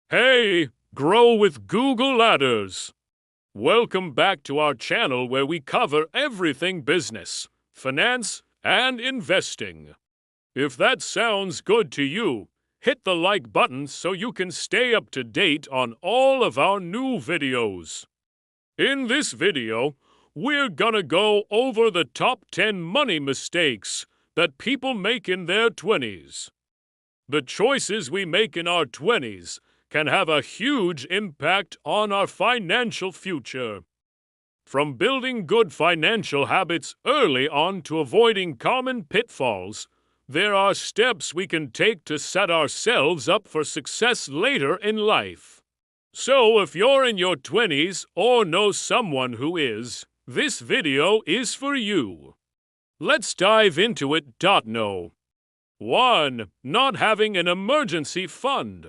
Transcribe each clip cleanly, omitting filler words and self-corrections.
Hey, grow with Google Ladders. Welcome back to our channel where we cover everything business, finance, and investing. If that sounds good to you, hit the like button so you can stay up to date on all of our new videos. In this video, we're gonna go over the top 10 money mistakes that people make in their 20s. The choices we make in our 20s can have a huge impact on our financial future. From building good financial habits early on to avoiding common pitfalls, there are steps we can take to set ourselves up for success later in life. So if you're in your 20s or know someone who is, this video is for you. Let's dive into it. No. 1. Not having an emergency fund.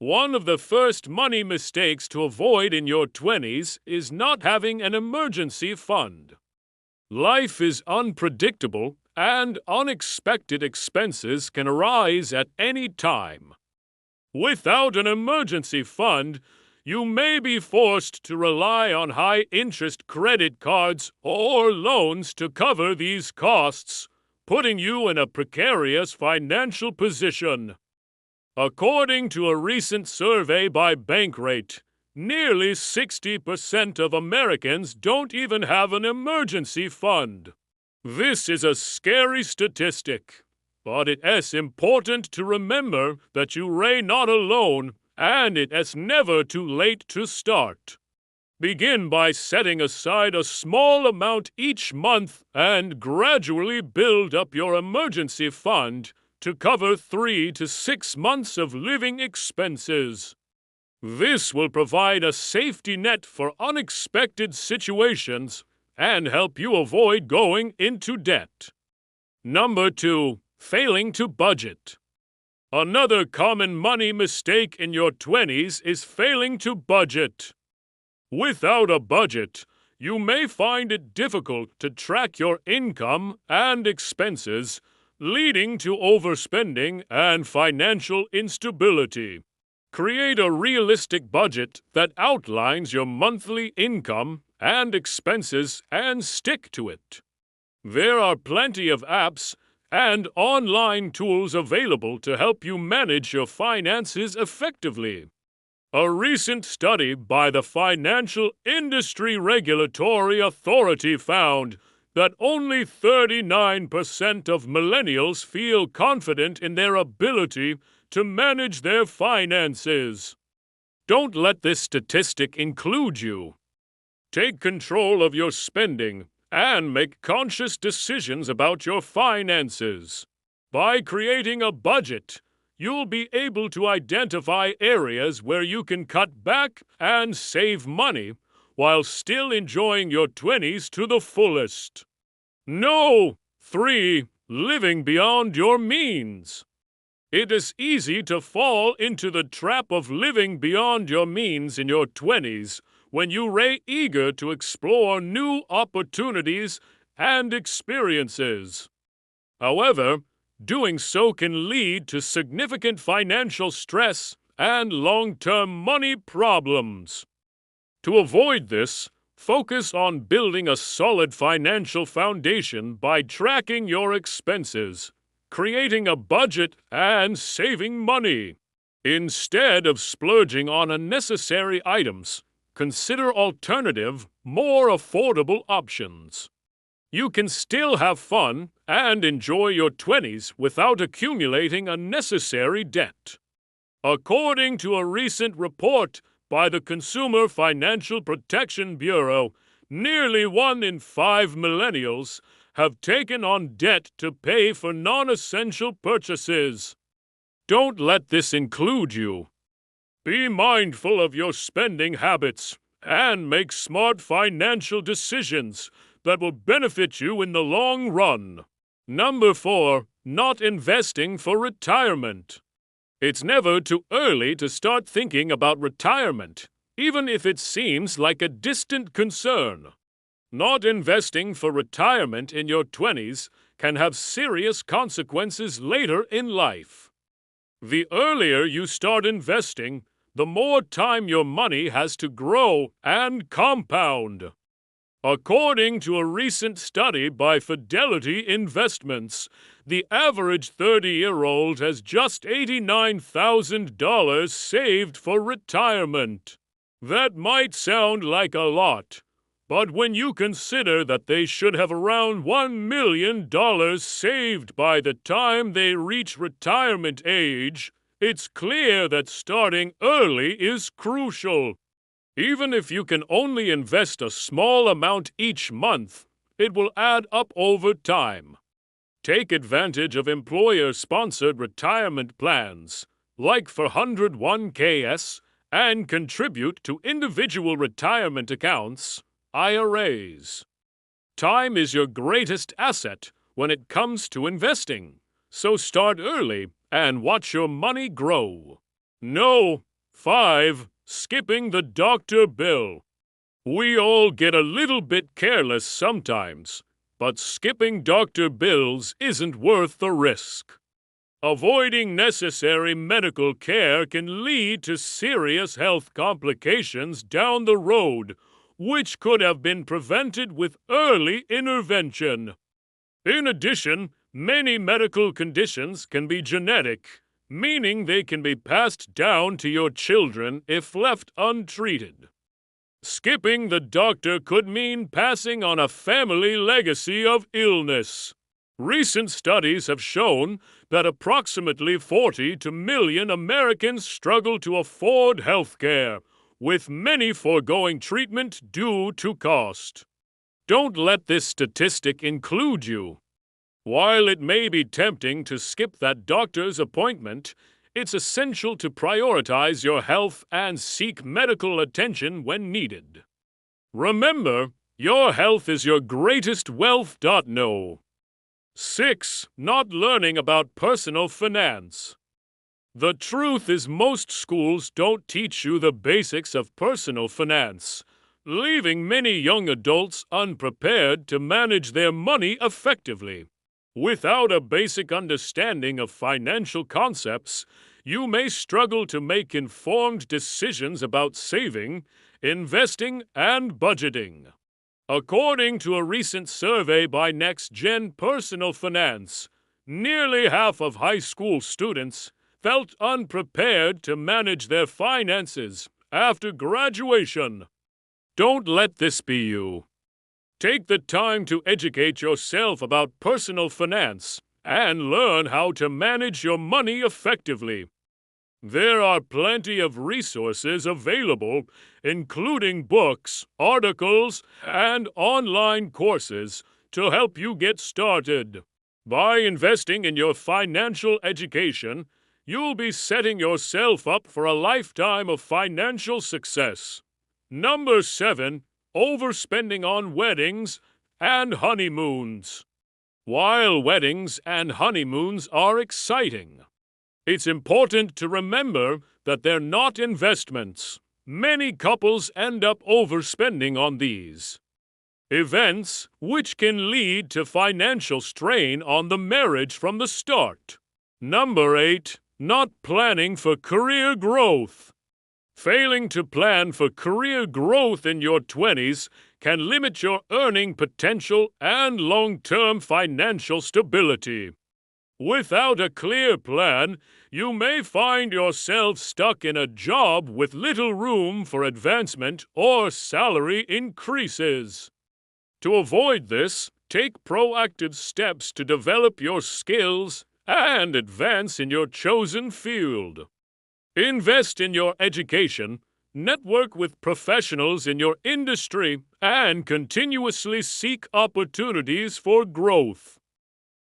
One of the first money mistakes to avoid in your 20s is not having an emergency fund. Life is unpredictable, and unexpected expenses can arise at any time. Without an emergency fund, you may be forced to rely on high-interest credit cards or loans to cover these costs, putting you in a precarious financial position. According to a recent survey by Bankrate, nearly 60% of Americans don't even have an emergency fund. This is a scary statistic, but it is important to remember that you are not alone and it is never too late to start. Begin by setting aside a small amount each month and gradually build up your emergency fund to cover 3 to 6 months of living expenses. This will provide a safety net for unexpected situations and help you avoid going into debt. Number 2. Failing to budget. Another common money mistake in your 20s is failing to budget. Without a budget, you may find it difficult to track your income and expenses, leading to overspending and financial instability. Create a realistic budget that outlines your monthly income and expenses and stick to it. There are plenty of apps and online tools available to help you manage your finances effectively. A recent study by the Financial Industry Regulatory Authority found that only 39% of millennials feel confident in their ability to manage their finances. Don't let this statistic include you. Take control of your spending and make conscious decisions about your finances. By creating a budget, you'll be able to identify areas where you can cut back and save money while still enjoying your 20s to the fullest. No! 3. Living beyond your means. It is easy to fall into the trap of living beyond your means in your 20s when you are eager to explore new opportunities and experiences. However, doing so can lead to significant financial stress and long-term money problems. To avoid this, focus on building a solid financial foundation by tracking your expenses, creating a budget, and saving money. Instead of splurging on unnecessary items, consider alternative, more affordable options. You can still have fun and enjoy your 20s without accumulating unnecessary debt. According to a recent report by the Consumer Financial Protection Bureau, nearly 1 in 5 millennials have taken on debt to pay for non-essential purchases. Don't let this include you. Be mindful of your spending habits and make smart financial decisions that will benefit you in the long run. Number 4. Not investing for retirement. It's never too early to start thinking about retirement, even if it seems like a distant concern. Not investing for retirement in your 20s can have serious consequences later in life. The earlier you start investing, the more time your money has to grow and compound. According to a recent study by Fidelity Investments, the average 30-year-old has just $89,000 saved for retirement. That might sound like a lot, but when you consider that they should have around $1 million saved by the time they reach retirement age, it's clear that starting early is crucial. Even if you can only invest a small amount each month, it will add up over time. Take advantage of employer-sponsored retirement plans, like 401ks, and contribute to individual retirement accounts, IRAs. Time is your greatest asset when it comes to investing, so start early and watch your money grow. No. 5. Skipping the doctor bill. We all get a little bit careless sometimes, but skipping doctor bills isn't worth the risk. Avoiding necessary medical care can lead to serious health complications down the road, which could have been prevented with early intervention. In addition, many medical conditions can be genetic, meaning they can be passed down to your children if left untreated. Skipping the doctor could mean passing on a family legacy of illness. Recent studies have shown that approximately 40 million Americans struggle to afford health care, with many foregoing treatment due to cost. Don't let this statistic include you. While it may be tempting to skip that doctor's appointment, it's essential to prioritize your health and seek medical attention when needed. Remember, your health is your greatest wealth. No. 6. Not learning about personal finance. The truth is most schools don't teach you the basics of personal finance, leaving many young adults unprepared to manage their money effectively. Without a basic understanding of financial concepts, you may struggle to make informed decisions about saving, investing, and budgeting. According to a recent survey by NextGen Personal Finance, nearly half of high school students felt unprepared to manage their finances after graduation. Don't let this be you. Take the time to educate yourself about personal finance and learn how to manage your money effectively. There are plenty of resources available, including books, articles, and online courses to help you get started. By investing in your financial education, you'll be setting yourself up for a lifetime of financial success. Number 7. Overspending on weddings and honeymoons. While weddings and honeymoons are exciting, it's important to remember that they're not investments. Many couples end up overspending on these events, which can lead to financial strain on the marriage from the start. Number 8. Not planning for career growth. Failing to plan for career growth in your 20s can limit your earning potential and long-term financial stability. Without a clear plan, you may find yourself stuck in a job with little room for advancement or salary increases. To avoid this, take proactive steps to develop your skills and advance in your chosen field. Invest in your education, network with professionals in your industry, and continuously seek opportunities for growth.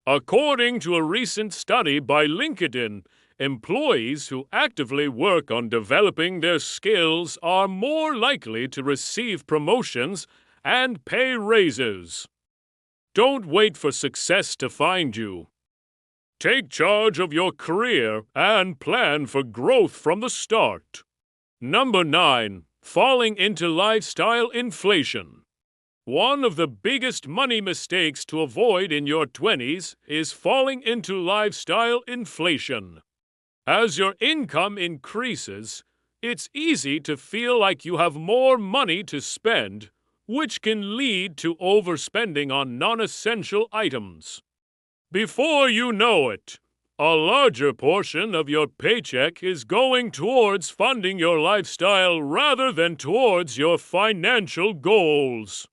According to a recent study by LinkedIn, employees who actively work on developing their skills are more likely to receive promotions and pay raises. Don't wait for success to find you. Take charge of your career and plan for growth from the start. Number 9. Falling into lifestyle inflation. One of the biggest money mistakes to avoid in your 20s is falling into lifestyle inflation. As your income increases, it's easy to feel like you have more money to spend, which can lead to overspending on non-essential items. Before you know it, a larger portion of your paycheck is going towards funding your lifestyle rather than towards your financial goals.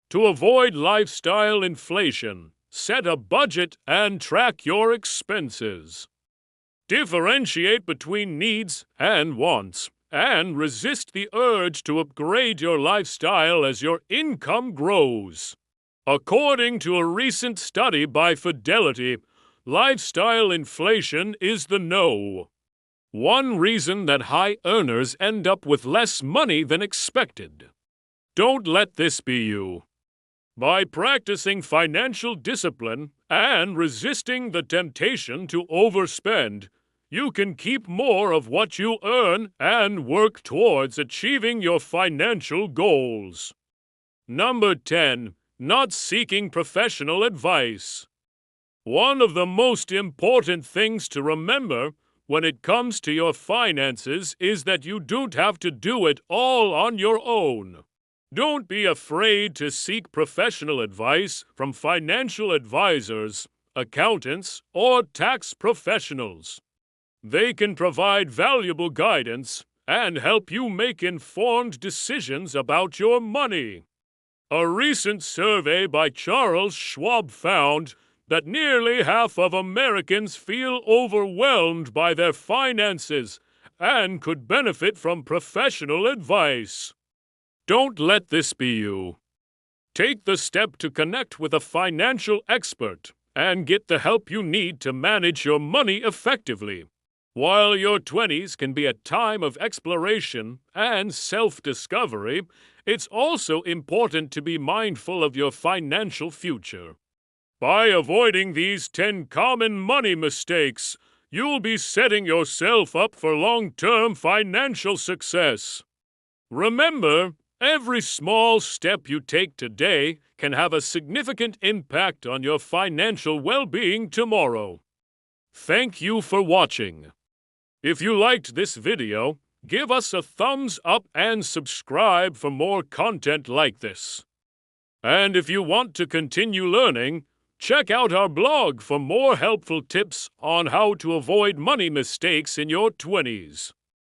To avoid lifestyle inflation, set a budget and track your expenses. Differentiate between needs and wants, and resist the urge to upgrade your lifestyle as your income grows. According to a recent study by Fidelity, lifestyle inflation is the no. One reason that high earners end up with less money than expected. Don't let this be you. By practicing financial discipline and resisting the temptation to overspend, you can keep more of what you earn and work towards achieving your financial goals. Number 10. Not seeking professional advice. One of the most important things to remember when it comes to your finances is that you don't have to do it all on your own. Don't be afraid to seek professional advice from financial advisors, accountants, or tax professionals. They can provide valuable guidance and help you make informed decisions about your money. A recent survey by Charles Schwab found that nearly half of Americans feel overwhelmed by their finances and could benefit from professional advice. Don't let this be you. Take the step to connect with a financial expert and get the help you need to manage your money effectively. While your 20s can be a time of exploration and self-discovery, it's also important to be mindful of your financial future. By avoiding these 10 common money mistakes, you'll be setting yourself up for long-term financial success. Remember, every small step you take today can have a significant impact on your financial well-being tomorrow. Thank you for watching. If you liked this video, give us a thumbs up and subscribe for more content like this. And if you want to continue learning, check out our blog for more helpful tips on how to avoid money mistakes in your 20s.